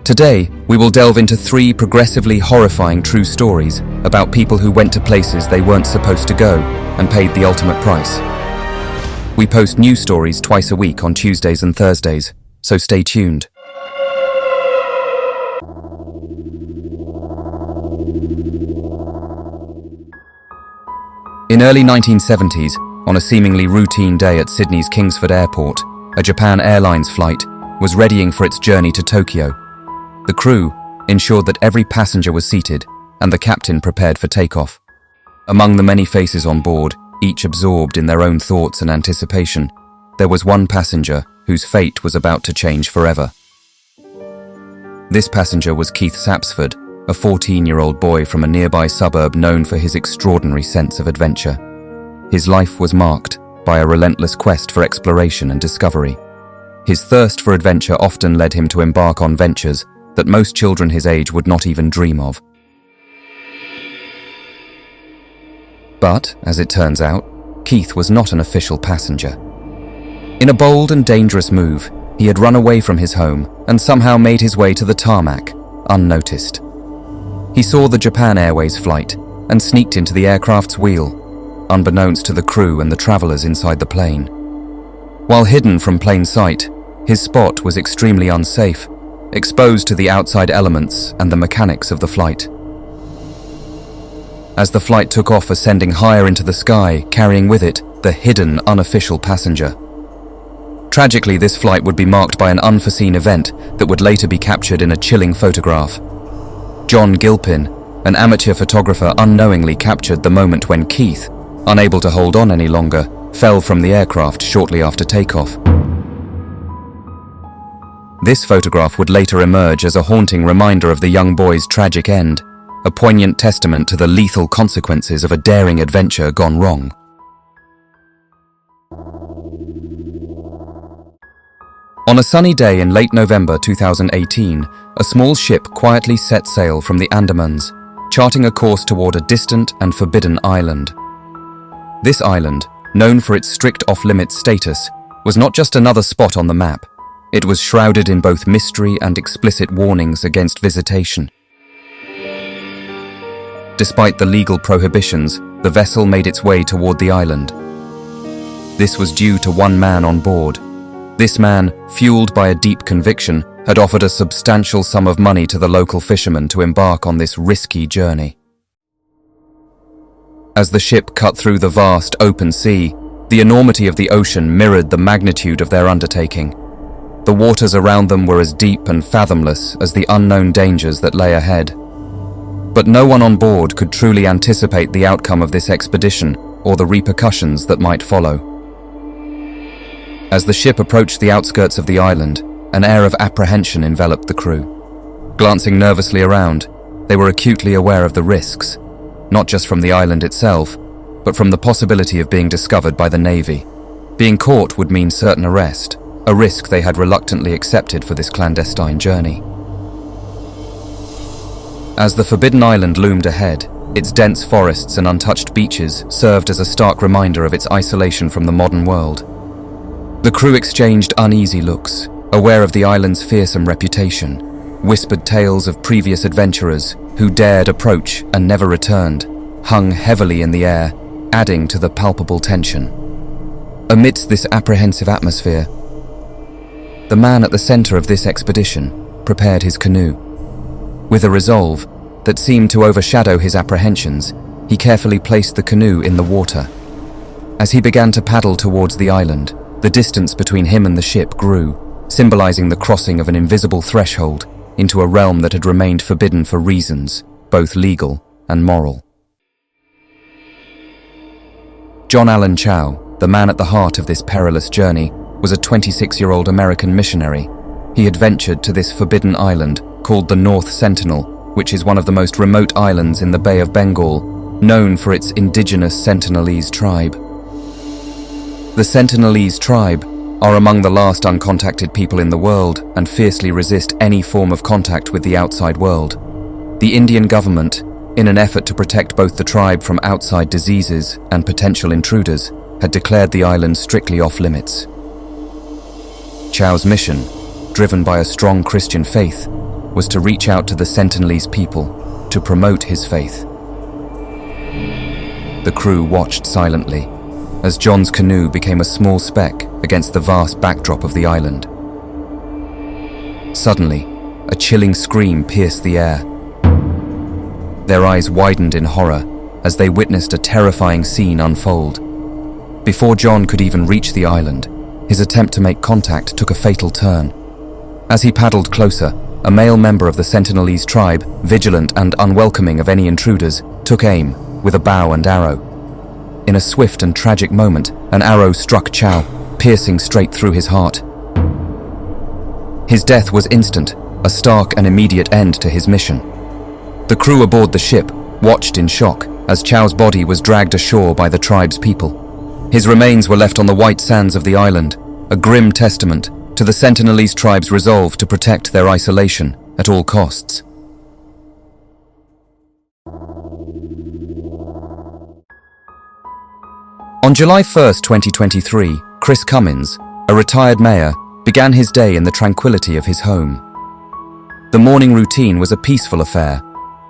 Today, we will delve into 3 progressively horrifying true stories about people who went to places they weren't supposed to go and paid the ultimate price. We post new stories twice a week on Tuesdays and Thursdays, so stay tuned. In early 1970s, on a seemingly routine day at Sydney's Kingsford Airport, a Japan Airlines flight was readying for its journey to Tokyo. The crew ensured that every passenger was seated and the captain prepared for takeoff. Among the many faces on board, each absorbed in their own thoughts and anticipation, there was one passenger whose fate was about to change forever. This passenger was Keith Sapsford, a 14-year-old boy from a nearby suburb known for his extraordinary sense of adventure. His life was marked by a relentless quest for exploration and discovery. His thirst for adventure often led him to embark on ventures that most children his age would not even dream of. But, as it turns out, Keith was not an official passenger. In a bold and dangerous move, he had run away from his home and somehow made his way to the tarmac, unnoticed. He saw the Japan Airways flight and sneaked into the aircraft's wheel, unbeknownst to the crew and the travelers inside the plane. While hidden from plain sight, his spot was extremely unsafe, exposed to the outside elements and the mechanics of the flight. As the flight took off, ascending higher into the sky, carrying with it the hidden, unofficial passenger. Tragically, this flight would be marked by an unforeseen event that would later be captured in a chilling photograph. John Gilpin, an amateur photographer, unknowingly captured the moment when Keith, unable to hold on any longer, fell from the aircraft shortly after takeoff. This photograph would later emerge as a haunting reminder of the young boy's tragic end, a poignant testament to the lethal consequences of a daring adventure gone wrong. On a sunny day in late November 2018, a small ship quietly set sail from the Andamans, charting a course toward a distant and forbidden island. This island, known for its strict off-limits status, was not just another spot on the map. It was shrouded in both mystery and explicit warnings against visitation. Despite the legal prohibitions, the vessel made its way toward the island. This was due to one man on board. This man, fueled by a deep conviction, had offered a substantial sum of money to the local fishermen to embark on this risky journey. As the ship cut through the vast open sea, the enormity of the ocean mirrored the magnitude of their undertaking. The waters around them were as deep and fathomless as the unknown dangers that lay ahead. But no one on board could truly anticipate the outcome of this expedition or the repercussions that might follow. As the ship approached the outskirts of the island, an air of apprehension enveloped the crew. Glancing nervously around, they were acutely aware of the risks, not just from the island itself, but from the possibility of being discovered by the Navy. Being caught would mean certain arrest, a risk they had reluctantly accepted for this clandestine journey. As the forbidden island loomed ahead, its dense forests and untouched beaches served as a stark reminder of its isolation from the modern world. The crew exchanged uneasy looks, aware of the island's fearsome reputation, whispered tales of previous adventurers who dared approach and never returned, hung heavily in the air, adding to the palpable tension. Amidst this apprehensive atmosphere, the man at the center of this expedition prepared his canoe. With a resolve that seemed to overshadow his apprehensions, he carefully placed the canoe in the water. As he began to paddle towards the island, the distance between him and the ship grew, symbolizing the crossing of an invisible threshold into a realm that had remained forbidden for reasons, both legal and moral. John Allen Chow, the man at the heart of this perilous journey, was a 26-year-old American missionary. He had ventured to this forbidden island called the North Sentinel, which is one of the most remote islands in the Bay of Bengal, known for its indigenous Sentinelese tribe. The Sentinelese tribe are among the last uncontacted people in the world and fiercely resist any form of contact with the outside world. The Indian government, in an effort to protect both the tribe from outside diseases and potential intruders, had declared the island strictly off-limits. Chow's mission, driven by a strong Christian faith, was to reach out to the Sentinelese people, to promote his faith. The crew watched silently, as John's canoe became a small speck against the vast backdrop of the island. Suddenly, a chilling scream pierced the air. Their eyes widened in horror as they witnessed a terrifying scene unfold. Before John could even reach the island, his attempt to make contact took a fatal turn. As he paddled closer, a male member of the Sentinelese tribe, vigilant and unwelcoming of any intruders, took aim with a bow and arrow. In a swift and tragic moment, an arrow struck Chow, piercing straight through his heart. His death was instant, a stark and immediate end to his mission. The crew aboard the ship watched in shock as Chow's body was dragged ashore by the tribe's people. His remains were left on the white sands of the island, a grim testament to the Sentinelese tribe's resolve to protect their isolation at all costs. On July 1st, 2023, Chris Cummins, a retired mayor, began his day in the tranquility of his home. The morning routine was a peaceful affair,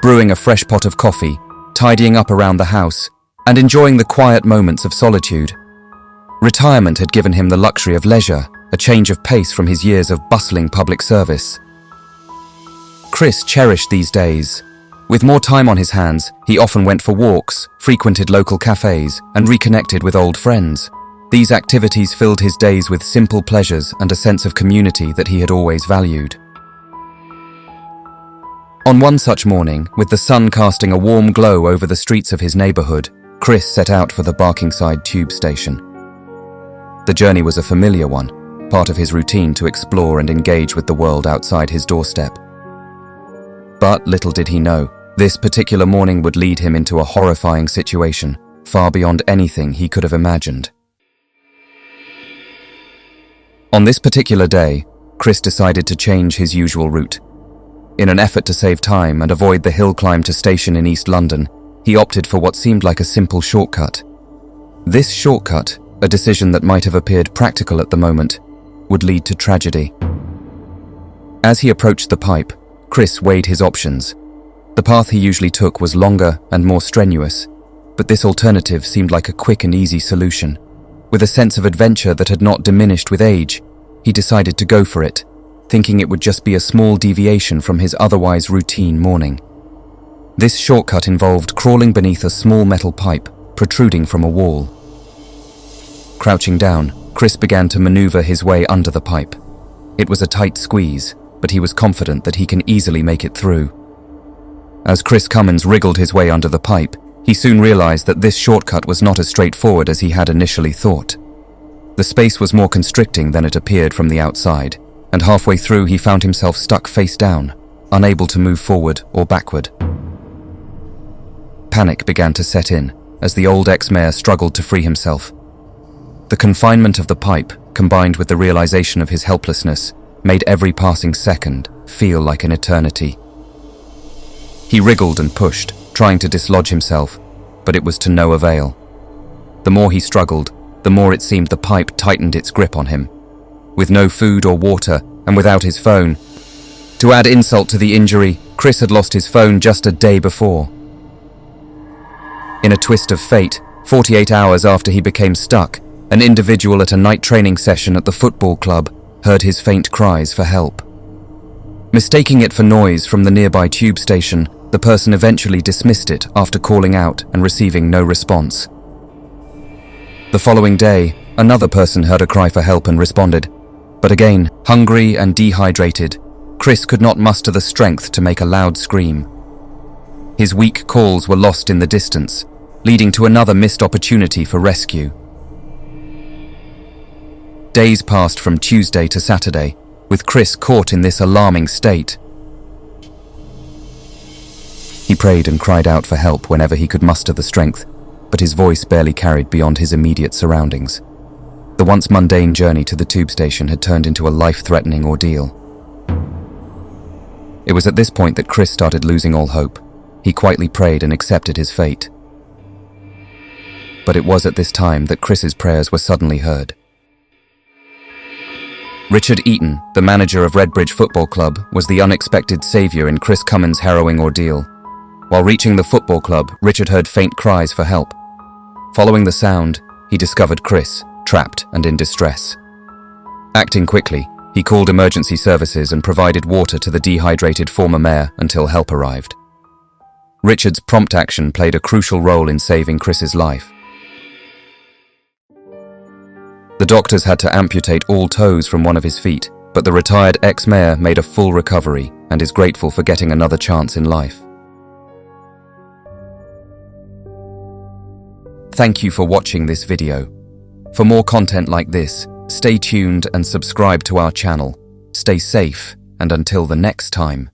brewing a fresh pot of coffee, tidying up around the house, and enjoying the quiet moments of solitude. Retirement had given him the luxury of leisure, a change of pace from his years of bustling public service. Chris cherished these days. With more time on his hands, he often went for walks, frequented local cafes, and reconnected with old friends. These activities filled his days with simple pleasures and a sense of community that he had always valued. On one such morning, with the sun casting a warm glow over the streets of his neighborhood, Chris set out for the Barkingside tube station. The journey was a familiar one, part of his routine to explore and engage with the world outside his doorstep. But little did he know, this particular morning would lead him into a horrifying situation, far beyond anything he could have imagined. On this particular day, Chris decided to change his usual route. In an effort to save time and avoid the hill climb to station in East London, he opted for what seemed like a simple shortcut. This shortcut, a decision that might have appeared practical at the moment, would lead to tragedy. As he approached the pipe, Chris weighed his options. The path he usually took was longer and more strenuous, but this alternative seemed like a quick and easy solution. With a sense of adventure that had not diminished with age, he decided to go for it, thinking it would just be a small deviation from his otherwise routine morning. This shortcut involved crawling beneath a small metal pipe protruding from a wall. Crouching down, Chris began to maneuver his way under the pipe. It was a tight squeeze, but he was confident that he can easily make it through. As Chris Cummins wriggled his way under the pipe, he soon realized that this shortcut was not as straightforward as he had initially thought. The space was more constricting than it appeared from the outside, and halfway through he found himself stuck face down, unable to move forward or backward. Panic began to set in as the old ex-mayor struggled to free himself. The confinement of the pipe, combined with the realization of his helplessness, made every passing second feel like an eternity. He wriggled and pushed, trying to dislodge himself, but it was to no avail. The more he struggled, the more it seemed the pipe tightened its grip on him. With no food or water, and without his phone. To add insult to the injury, Chris had lost his phone just a day before. In a twist of fate, 48 hours after he became stuck, an individual at a night training session at the football club heard his faint cries for help. Mistaking it for noise from the nearby tube station, the person eventually dismissed it after calling out and receiving no response. The following day, another person heard a cry for help and responded, but again, hungry and dehydrated, Chris could not muster the strength to make a loud scream. His weak calls were lost in the distance, leading to another missed opportunity for rescue. Days passed from Tuesday to Saturday, with Chris caught in this alarming state. He prayed and cried out for help whenever he could muster the strength, but his voice barely carried beyond his immediate surroundings. The once mundane journey to the tube station had turned into a life-threatening ordeal. It was at this point that Chris started losing all hope. He quietly prayed and accepted his fate. But it was at this time that Chris's prayers were suddenly heard. Richard Eaton, the manager of Redbridge Football Club, was the unexpected savior in Chris Cummins' harrowing ordeal. While reaching the football club, Richard heard faint cries for help. Following the sound, he discovered Chris, trapped and in distress. Acting quickly, he called emergency services and provided water to the dehydrated former mayor until help arrived. Richard's prompt action played a crucial role in saving Chris's life. The doctors had to amputate all toes from one of his feet, but the retired ex-mayor made a full recovery and is grateful for getting another chance in life. Thank you for watching this video. For more content like this, stay tuned and subscribe to our channel. Stay safe, and until the next time.